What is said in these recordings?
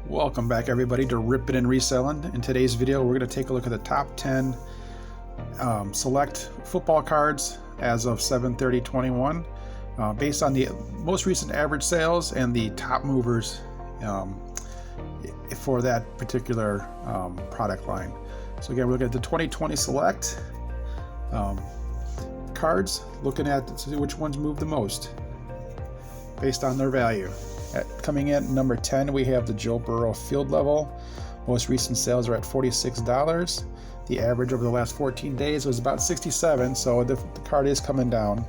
Welcome back everybody to Rippin and Reselling. In today's video we're going to take a look at the top 10 select football cards as of 7/30/21 based on the most recent average sales and the top movers for that particular product line. So again, we're looking at the 2020 select cards, looking at to see which ones move the most based on their value. Coming in number 10, we have the Joe Burrow field level. Most recent sales are at $46. The average over the last 14 days was about 67, so the card is coming down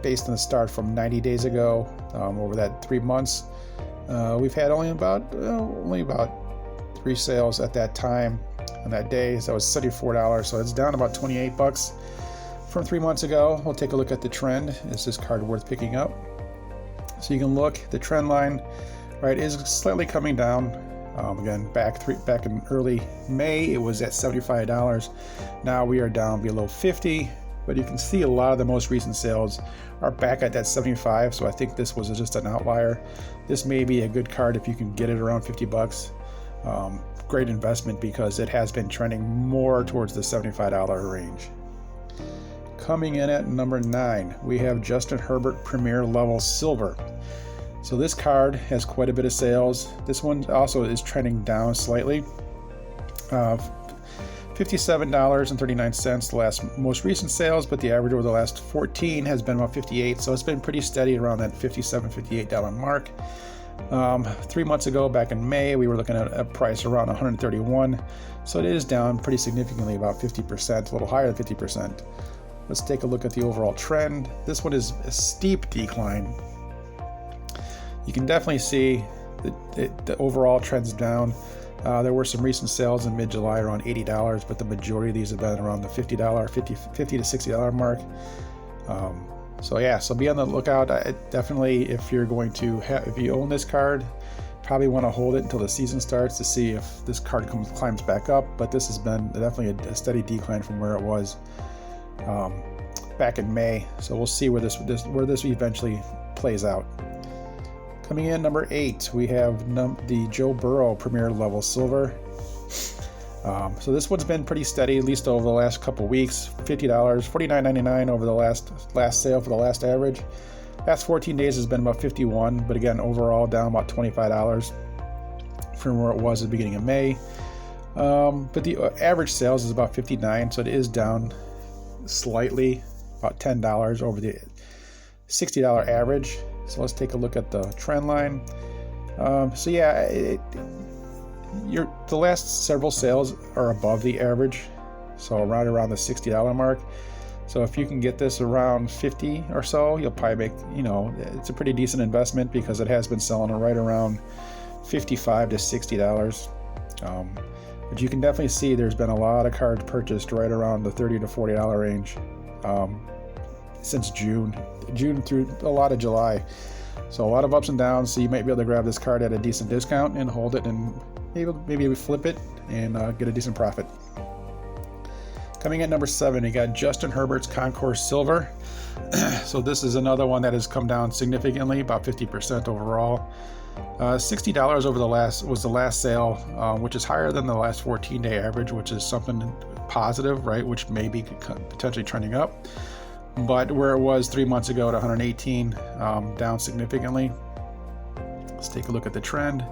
based on the start from 90 days ago. Over that 3 months, we've had only about 3 sales at that time on that day, so it's $74, so it's down about $28 from 3 months ago. We'll take a look at the trend. Is this card worth picking up? So you can look, the trend line, right, is slightly coming down. Again, back in early May, it was at $75. Now we are down below 50, but you can see a lot of the most recent sales are back at that 75. So I think this was just an outlier. This may be a good card if you can get it around $50. Great investment because it has been trending more towards the $75 range. Coming in at number 9, we have Justin Herbert Premier Level Silver. So this card has quite a bit of sales. This one also is trending down slightly. $57.39 the most recent sales, but the average over the last 14 has been about 58. So it's been pretty steady around that $57, $58 mark. 3 months ago, back in May, we were looking at a price around $131. So it is down pretty significantly, about 50%, a little higher than 50%. Let's take a look at the overall trend. This one is a steep decline. You can definitely see the overall trend's down. There were some recent sales in mid-July around $80, but the majority of these have been around the $50 to $60 mark. So be on the lookout. Definitely, if you're going to if you own this card, probably want to hold it until the season starts to see if this card climbs back up. But this has been definitely a steady decline from where it was back in May. So we'll see where this eventually plays out. Coming in number 8, we have the Joe Burrow Premier Level Silver. So this one's been pretty steady, at least over the last couple weeks. $50, $49.99 over the last sale for the last average. Last 14 days has been about 51, but again, overall down about $25 from where it was at the beginning of May. But the average sales is about 59, so it is down slightly, about $10 over the $60 average. So let's take a look at the trend line. The last several sales are above the average, so around the $60 mark. So if you can get this around 50 or so, you'll probably make, it's a pretty decent investment because it has been selling right around $55 to $60. But you can definitely see there's been a lot of cards purchased right around the $30 to $40 range since June through a lot of July. So a lot of ups and downs. So you might be able to grab this card at a decent discount and hold it and maybe flip it and get a decent profit. Coming at number 7, you got Justin Herbert's Concourse Silver. So this is another one that has come down significantly, about 50% overall. $60 was the last sale, which is higher than the last 14-day average, which is something positive, right? Which may be potentially trending up. But where it was 3 months ago at 118, down significantly. Let's take a look at the trend.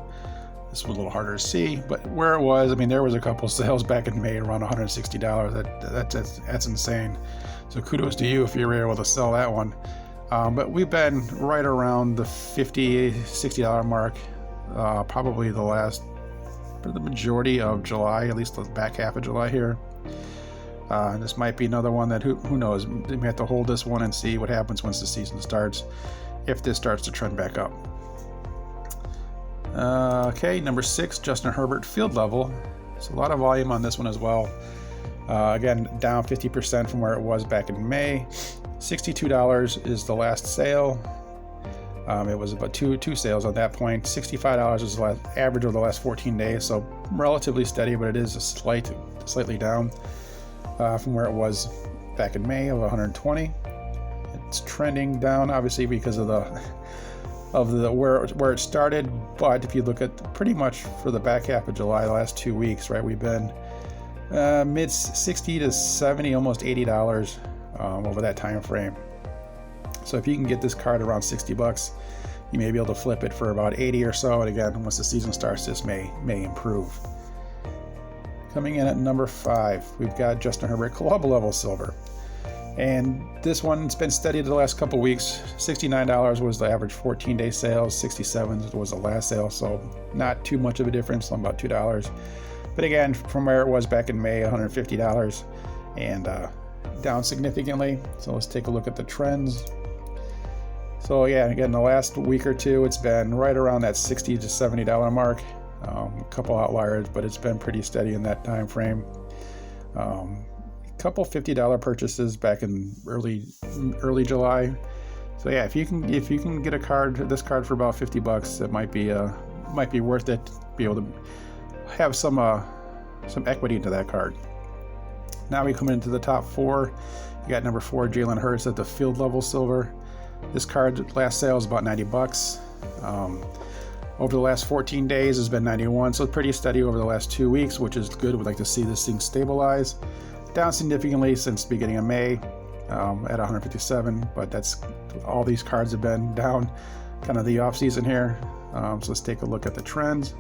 This was a little harder to see, but where it was, there was a couple sales back in May around $160. That's insane. So kudos to you if you were able to sell that one. But we've been right around the $50, $60 mark, probably for the majority of July, at least the back half of July here. This might be another one that who knows? We may have to hold this one and see what happens once the season starts, if this starts to trend back up. Number 6, Justin Herbert Field Level. So a lot of volume on this one as well. Again, down 50% from where it was back in May. $62 is the last sale. It was about two sales at that point. $65 is the last average over the last 14 days, so relatively steady, but it is slightly down from where it was back in May of 120. It's trending down, obviously, because of the of the where it started. But if you look at pretty much for the back half of July, the last 2 weeks, right, we've been mid 60 to 70, almost $80 over that time frame. So if you can get this card around $60, you may be able to flip it for about 80 or so. And again, once the season starts, this may improve. Coming in at number 5, we've got Justin Herbert club level silver. And this one's been steady the last couple weeks. $69 was the average 14-day sales. $67 was the last sale, so not too much of a difference, about $2. But again, from where it was back in May, $150, and down significantly. So let's take a look at the trends. So yeah, again, the last week or two, it's been right around that $60 to $70 mark. A couple outliers, but it's been pretty steady in that time frame. A couple $50 purchases back in early July. So yeah, if you can get this card for about $50, it might be worth it to be able to have some equity into that card. Now we come into the top 4. You got number 4, Jalen Hurts at the field level silver. This card last sale is about $90. Over the last 14 days has been 91, so pretty steady over the last 2 weeks, which is good. We'd like to see this thing stabilize. Down significantly since the beginning of May at 157, but that's all these cards have been down kind of the off season here. So let's take a look at the trends.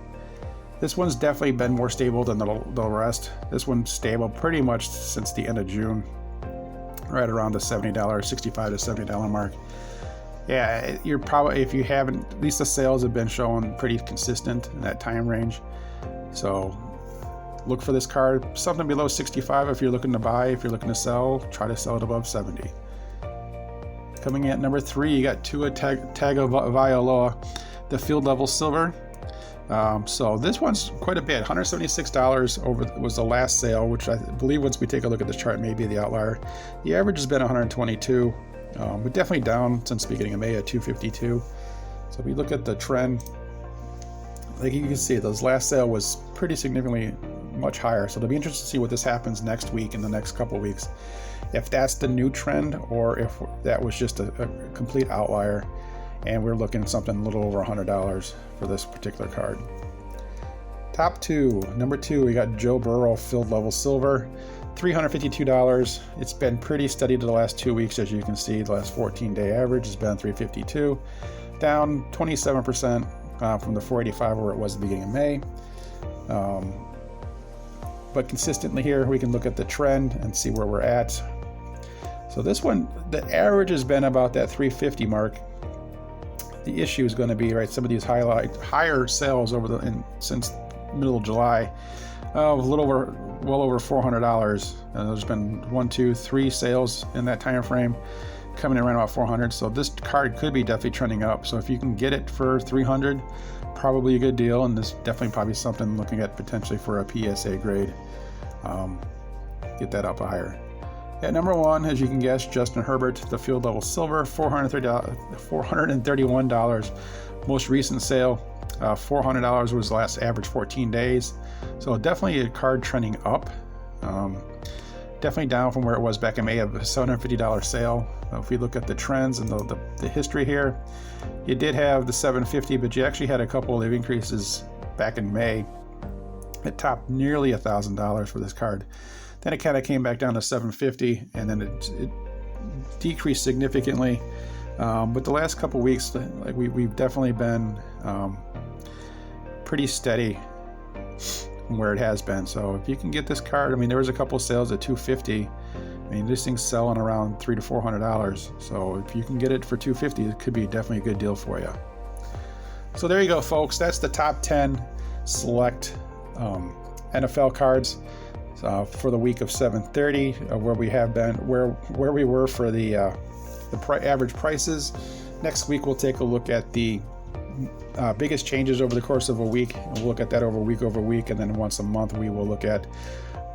This one's definitely been more stable than the rest. This one's stable pretty much since the end of June, right around the $70, $65 to $70 mark. Yeah, you're probably, if you haven't, at least the sales have been showing pretty consistent in that time range. So look for this card, something below 65 if you're looking to buy. If you're looking to sell, try to sell it above 70. Coming in at number 3, you got Tua Tagovailoa, the field level silver. So this one's quite a bit, $176 was the last sale, which I believe once we take a look at this chart may be the outlier. The average has been 122, but definitely down since the beginning of May at 252. So if we look at the trend, like you can see, this last sale was pretty significantly much higher. So it'll be interesting to see what this happens next week and the next couple weeks. If that's the new trend or if that was just a complete outlier. And we're looking at something a little over $100 for this particular card. Top 2, number 2, we got Joe Burrow field level silver, $352. It's been pretty steady the last 2 weeks, as you can see. The last 14-day average has been $352, down 27% from the $485 where it was at the beginning of May. But consistently here, we can look at the trend and see where we're at. So this one, the average has been about that $350 mark. The issue is going to be, right, some of these higher sales since middle of July, well over $400. There's been 1, 2, 3 sales in that time frame, coming in around about 400. So this card could be definitely trending up. So if you can get it for 300, probably a good deal. And this definitely probably something looking at potentially for a PSA grade. Get that up higher. At number 1, as you can guess, Justin Herbert, the field level silver, $431. Most recent sale, $400 was the last average 14 days. So definitely a card trending up. Definitely down from where it was back in May of a $750 sale. If we look at the trends and the history here, you did have the $750, but you actually had a couple of increases back in May. It topped nearly $1,000 for this card. Then it kind of came back down to $750, and then it decreased significantly. But the last couple weeks, like we've definitely been pretty steady from where it has been. So if you can get this card, I mean, there was a couple sales at $250. I mean, this thing's selling around $300 to $400. So if you can get it for $250, it could be definitely a good deal for you. So there you go, folks. That's the top 10 select NFL cards. For the week of 7/30, where we have been, where we were for the average prices. Next week we'll take a look at the biggest changes over the course of a week. We'll look at that over week, and then once a month we will look at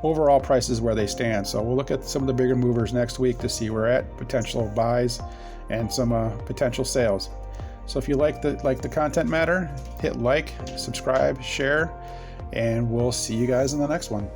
overall prices where they stand. So we'll look at some of the bigger movers next week to see where we're at, potential buys, and some potential sales. So if you like the content matter, hit like, subscribe, share, and we'll see you guys in the next one.